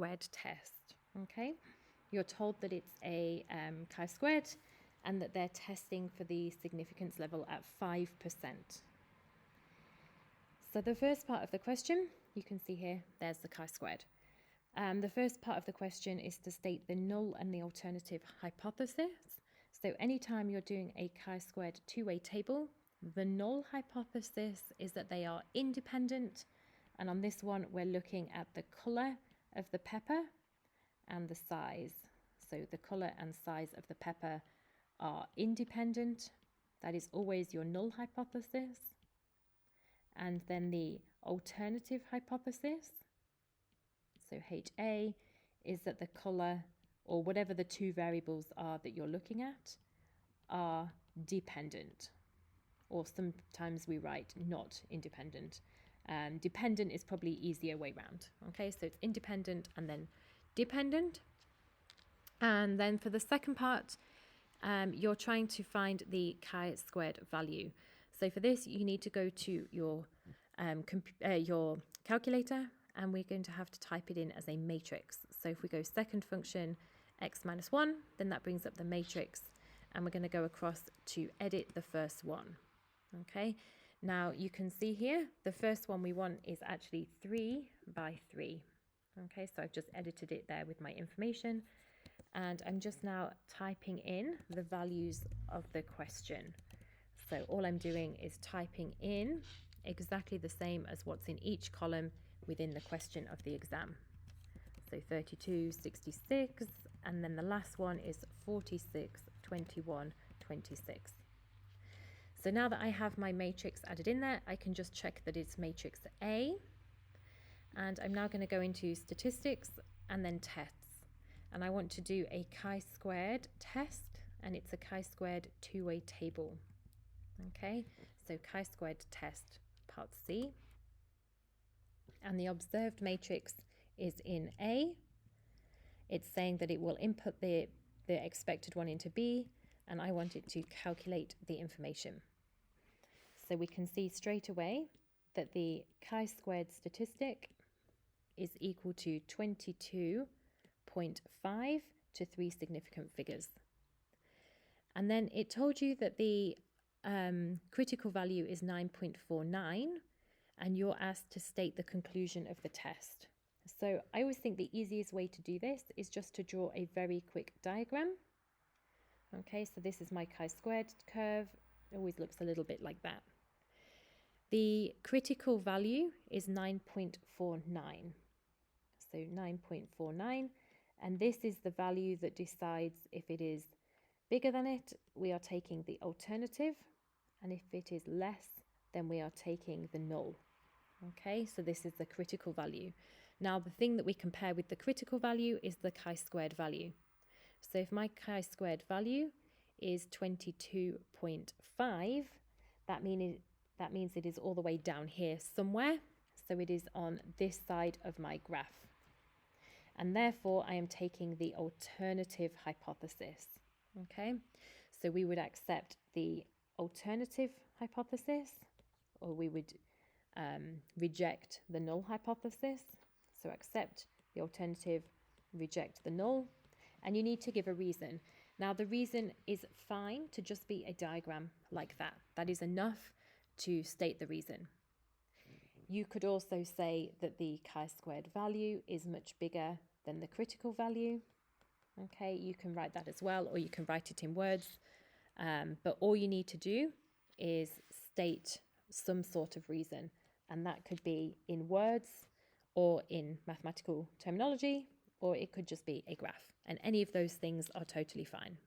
chi-squared test. Okay, you're told that it's a chi-squared and that they're testing for the significance level at 5%. So the first part of the question, you can see here, there's the chi-squared. The first part of the question is to state the null and the alternative hypothesis. So anytime you're doing a chi-squared two-way table, the null hypothesis is that they are independent. And on this one, we're looking at the color of the pepper and the size. So the color and size of the pepper are independent. That is always your null hypothesis. And then the alternative hypothesis, so HA, is that the color, or whatever the two variables are that you're looking at, are dependent. Or sometimes we write not independent. Dependent is probably easier way round. Okay, so it's independent and then dependent. And then for the second part, you're trying to find the chi-squared value. So for this, you need to go to your calculator, and we're going to have to type it in as a matrix. So if we go second function x minus 1, then that brings up the matrix, and we're going to go across to edit the first one. Okay, now you can see here, the first one we want is actually 3 by 3. Okay, so I've just edited it there with my information, and I'm just now typing in the values of the question. So all I'm doing is typing in exactly the same as what's in each column within the question of the exam. So 32, 66, and then the last one is 46, 21, 26. So now that I have my matrix added in there, I can just check that it's matrix A. And I'm now going to go into statistics and then tests. And I want to do a chi-squared test, and it's a chi-squared two-way table. Okay, so chi-squared test, part C. And the observed matrix is in A. It's saying that it will input the expected one into B, and I want it to calculate the information. So we can see straight away that the chi-squared statistic is equal to 22.5 to 3 significant figures. And then it told you that the critical value is 9.49, and you're asked to state the conclusion of the test. So I always think the easiest way to do this is just to draw a very quick diagram. Okay, so this is my chi-squared curve. It always looks a little bit like that. The critical value is 9.49. So 9.49, and this is the value that decides if it is bigger than it, we are taking the alternative, and if it is less, then we are taking the null. Okay, so this is the critical value. Now the thing that we compare with the critical value is the chi-squared value. So if my chi-squared value is 22.5, that means it is all the way down here somewhere. So it is on this side of my graph. And therefore I am taking the alternative hypothesis. Okay, so we would accept the alternative hypothesis, or we would reject the null hypothesis. So accept the alternative, reject the null, and you need to give a reason. Now the reason is fine to just be a diagram like that. That is enough to state the reason. You could also say that the chi-squared value is much bigger than the critical value. Okay, you can write that as well, or you can write it in words. But all you need to do is state some sort of reason, and that could be in words or in mathematical terminology, or it could just be a graph. And any of those things are totally fine.